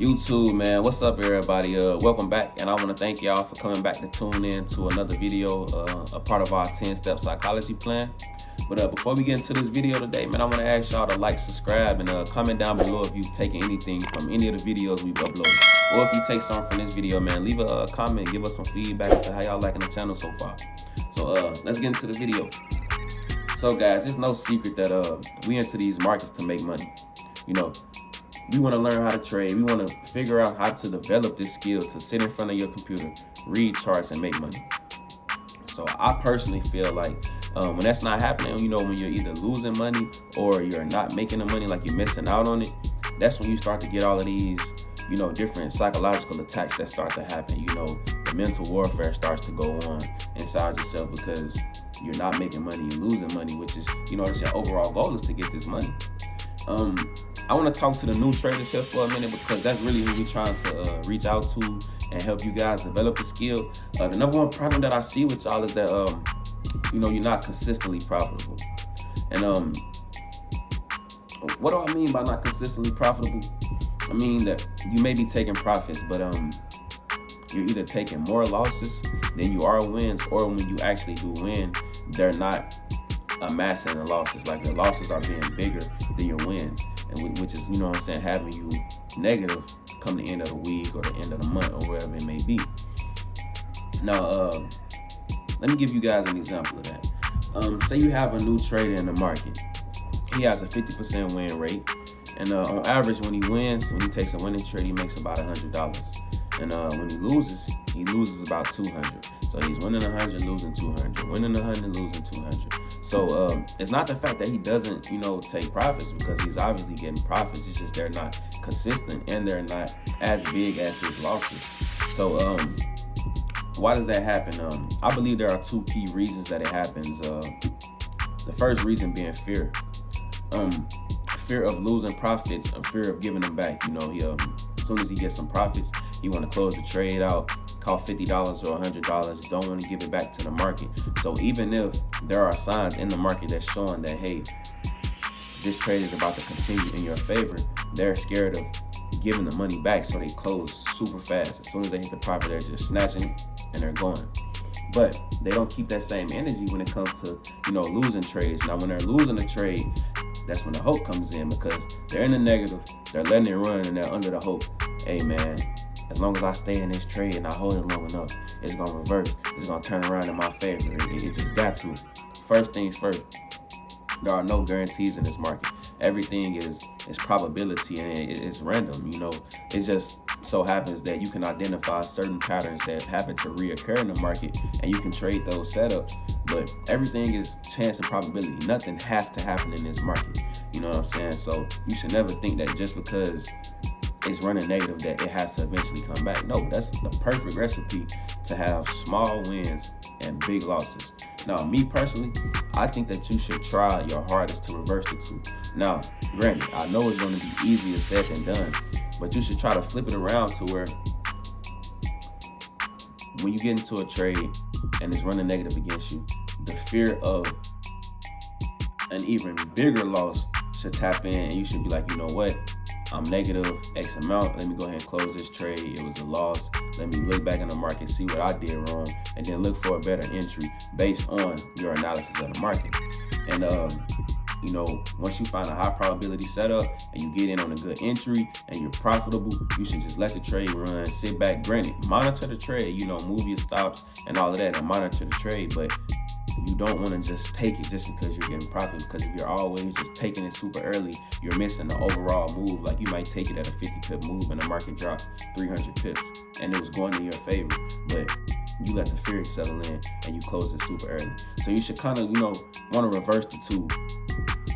YouTube, man. What's up, everybody? Welcome back, and I want to thank y'all for coming back to tune in to another video, a part of our 10-step psychology plan. But before we get into this video today, man, I want to ask y'all to like, subscribe, and comment down below if you've taken anything from any of the videos we've uploaded. Or if you take something from this video, man, leave a comment, give us some feedback into how y'all liking the channel so far. So let's get into the video. So guys, it's no secret that we into these markets to make money. You know, we want to learn how to trade. We want to figure out how to develop this skill to sit in front of your computer, read charts, and make money. So I personally feel like when that's not happening, you know, when you're either losing money or you're not making the money, like you're missing out on it, that's when you start to get all of these, you know, different psychological attacks that start to happen. You know, the mental warfare starts to go on inside yourself because you're not making money, you're losing money, which is, you know, that's your overall goal is to get this money. I want to talk to the new traders here for a minute because that's really who we're trying to reach out to and help you guys develop the skill. The number one problem that I see with y'all is that, you know, you're not consistently profitable. And what do I mean by not consistently profitable? I mean that you may be taking profits, but you're either taking more losses than you are wins, or when you actually do win, they're not amassing the losses. Like the losses are being bigger than your wins, and which is, you know what I'm saying, having you negative come the end of the week or the end of the month or wherever it may be. Now, let me give you guys an example of that. Say you have a new trader in the market. He has a 50% win rate, and on average, when he wins, when he takes a winning trade, he makes about $100. And when he loses about 200. So he's winning 100, losing 200, winning 100, losing 200. So it's not the fact that he doesn't, you know, take profits, because he's obviously getting profits. It's just they're not consistent and they're not as big as his losses. So why does that happen? I believe there are two key reasons that it happens. The first reason being fear. Fear of losing profits and fear of giving them back. You know, he as soon as he gets some profits, he want to close the trade out, call $50 or $100, don't want to give it back to the market. So even if there are signs in the market that's showing that, hey, this trade is about to continue in your favor, they're scared of giving the money back, so they close super fast. As soon as they hit the profit, they're just snatching and they're going. But they don't keep that same energy when it comes to, you know, losing trades. Now, when they're losing a trade, that's when the hope comes in, because they're in the negative, they're letting it run, and they're under the hope. Hey man, as long as I stay in this trade and I hold it long enough, it's gonna reverse. It's gonna turn around in my favor. It just got to. First things first, there are no guarantees in this market. Everything is probability, and it's random. You know, it just so happens that you can identify certain patterns that happen to reoccur in the market, and you can trade those setups. But everything is chance and probability. Nothing has to happen in this market. You know what I'm saying? So you should never think that just because it's running negative that it has to eventually come back. No, that's the perfect recipe to have small wins and big losses. Now, me personally, I think that you should try your hardest to reverse the two. Now, granted, I know it's going to be easier said than done, but you should try to flip it around to where when you get into a trade and it's running negative against you, the fear of an even bigger loss should tap in, and you should be like, you know what? I'm negative X amount. Let me go ahead and close this trade. It was a loss. Let me look back in the market, see what I did wrong, and then look for a better entry based on your analysis of the market. And you know, once you find a high probability setup and you get in on a good entry and you're profitable, you should just let the trade run, sit back. Granted, monitor the trade, you know, move your stops and all of that, and monitor the trade. But you don't want to just take it just because you're getting profit, because if you're always just taking it super early, you're missing the overall move. Like, you might take it at a 50 pip move and the market dropped 300 pips and it was going in your favor, but you let the fear settle in and you close it super early. So you should kind of, you know, want to reverse the two.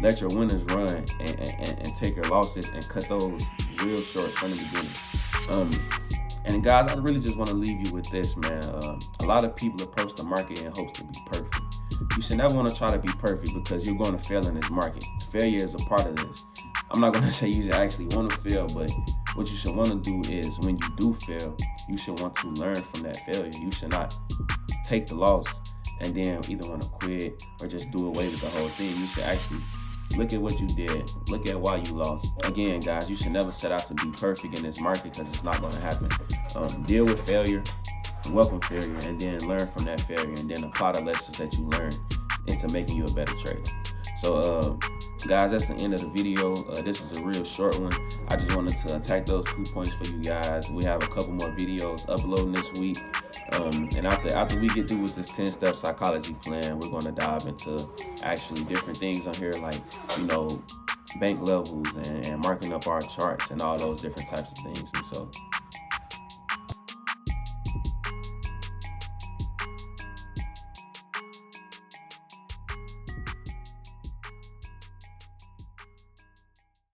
Let your winners run and take your losses and cut those real short from the beginning. And guys, I really just want to leave you with this, man. A lot of people approach the market in hopes to be perfect. You should never want to try to be perfect, because you're going to fail in this market. Failure is a part of this. I'm not going to say you should actually want to fail, but what you should want to do is, when you do fail, you should want to learn from that failure. You should not take the loss and then either want to quit or just do away with the whole thing. You should actually Look at what you did. Look at why you lost. Again, guys, you should never set out to be perfect in this market because it's not going to happen. Deal with failure, welcome failure, and then learn from that failure, and then apply the lessons that you learned into making you a better trader. So, guys, that's the end of the video. This is a real short one. I just wanted to attack those 2 points for you guys. We have a couple more videos uploading this week. And after we get through with this 10-step psychology plan, we're going to dive into actually different things on here, like, you know, bank levels and marking up our charts and all those different types of things. And so